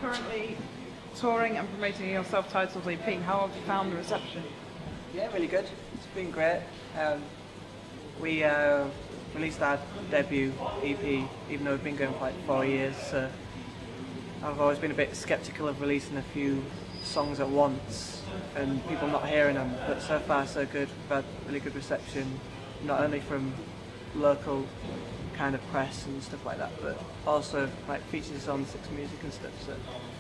currently touring and promoting your self-titled EP. How have you found the reception? Yeah, really good. It's been great. We released our debut EP, even though we've been going for like 4 years. So I've always been a bit sceptical of releasing a few songs at once and people not hearing them, but so far so good. We've had really good reception, not only from local kind of press and stuff like that, but also like features on Six Music and stuff, so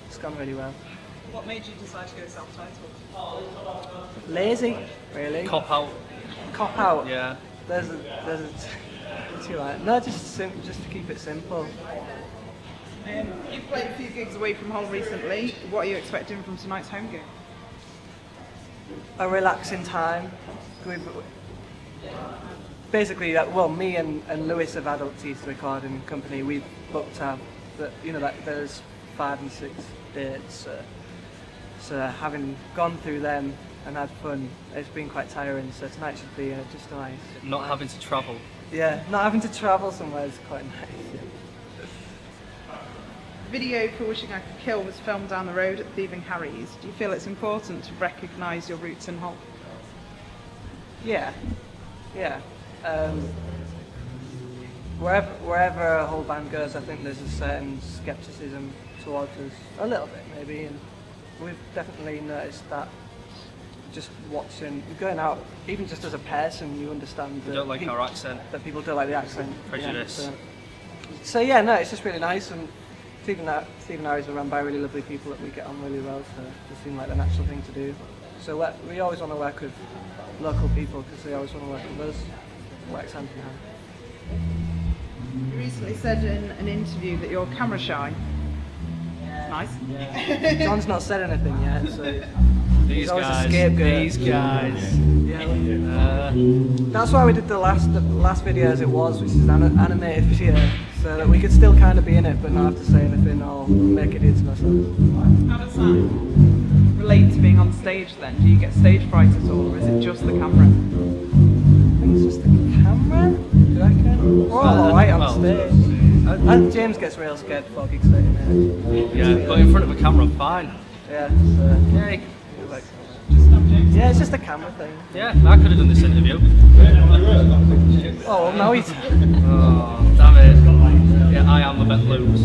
it's gone really well. What made you decide to go self-titled? Lazy, really. Cop out. Cop out. Yeah. There's a too like no, just to keep it simple. You've played a few gigs away from home recently. What are you expecting from tonight's home gig? A relaxing time. Basically, well, me and Lewis of Adult Teeth Recording Company, we've booked our, like there's 5 and 6 dates. So having gone through them and had fun, it's been quite tiring. So tonight should be just nice. Not having to travel. Yeah, not having to travel somewhere is quite nice. Yeah. The video for Wishing I Could Kill was filmed down the road at Thieving Harry's. Do you feel it's important to recognise your roots in Hull? Yeah. Wherever a whole band goes, I think there's a certain scepticism towards us, a little bit maybe, and we've definitely noticed that. Just watching, going out, even just as a person, you understand that You don't like our accent. That people don't like the accent. Prejudice. Yeah, so yeah, no, it's just really nice, and Thieving Harry's are run by really lovely people that we get on really well, so it seemed like the natural thing to do. So we always want to work with local people because they always want to work with us. It works hand in hand. You recently said in an interview that you're camera shy. Nice. John's not said anything yet, so These he's always guys. a scapegoat. These guys. Yeah. That's why we did the last video as it was, which is an animated video, so that we could still kind of be in it but not have to say anything or make it into ourselves. How does that relate to being on stage then? Do you get stage fright at all, or is it just the camera? I think it's just the camera, do you reckon? We're all alright on stage. And James gets real scared before gigs starting. Yeah, but in front of a camera, I'm fine. Yeah, so, Yay. yeah, it's just a camera thing. Yeah, I could have done this interview. Oh, well, no, he's... Oh, damn it. Yeah, I am a bit loose.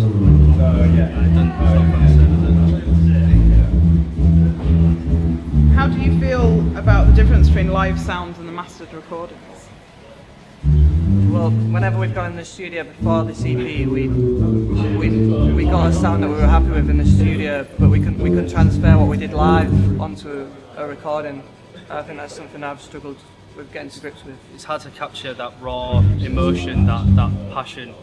How do you feel about the difference between live sounds and the mastered recordings? Well, whenever we've gone in the studio before this EP, we got a sound that we were happy with in the studio, but we couldn't transfer what we did live onto a recording. I think that's something I've struggled with getting to grips with. It's hard to capture that raw emotion, that passion,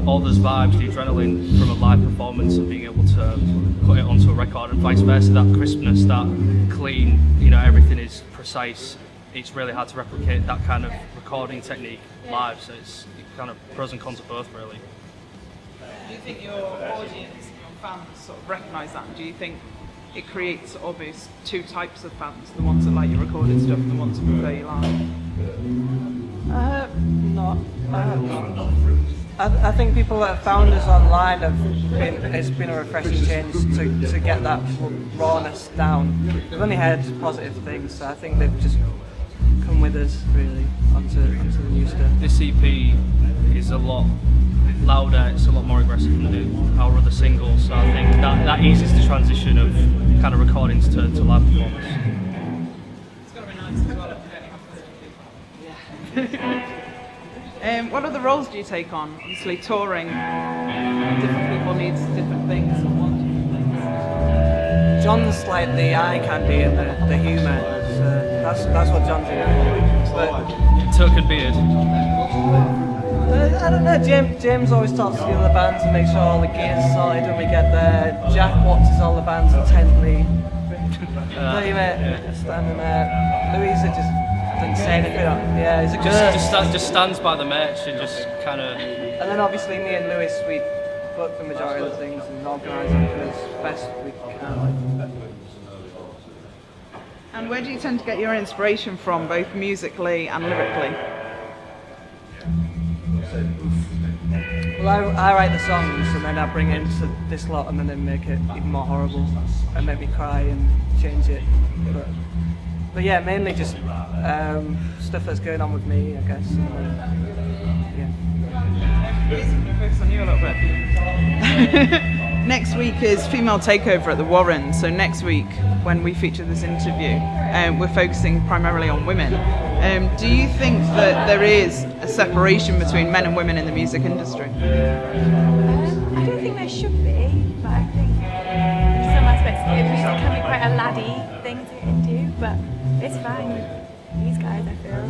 all those vibes, the adrenaline from a live performance, and being able to put it onto a record, and vice versa. That crispness, that clean, everything is precise. It's really hard to replicate that kind of recording technique live, so it's kind of pros and cons of both, really. Do you think your audience, your fans sort of recognise that? Do you think it creates obvious two types of fans, the ones that like your recorded stuff and the ones that prefer you live? I think people that have found us online it's been a refreshing change to get that rawness down. We've only heard positive things, so I think they've just come with us really onto the new stuff. This EP is a lot louder, it's a lot more aggressive than our other singles, so I think that eases the transition of kind of recordings to live performance. It's got to be nice as well if you're getting what other roles do you take on? Obviously touring, different people need different things and want different things. John's like the eye candy and the humour, so that's what John's in. But Token beard. I don't know, James always talks to the other bands and makes sure all the gear's sorted when we get there. Jack watches all the bands intently. Standing there. Louisa just doesn't say anything. Yeah, he's a good. Just stands by the merch and just kind of. And then obviously me and Lewis, we book the majority of the things and organise them as best we can. And where do you tend to get your inspiration from, both musically and lyrically? Well, I write the songs and then I bring it into this lot and then they make it even more horrible and make me cry and change it. But yeah, mainly just stuff that's going on with me, I guess. Yeah. Focus on you a little bit. Next week is Female Takeover at the Warren. So next week, when we feature this interview, we're focusing primarily on women. Do you think that there is a separation between men and women in the music industry? I don't think there should be, but I think in some aspects music can be quite a laddie thing to get into, but it's fine with these guys, I feel.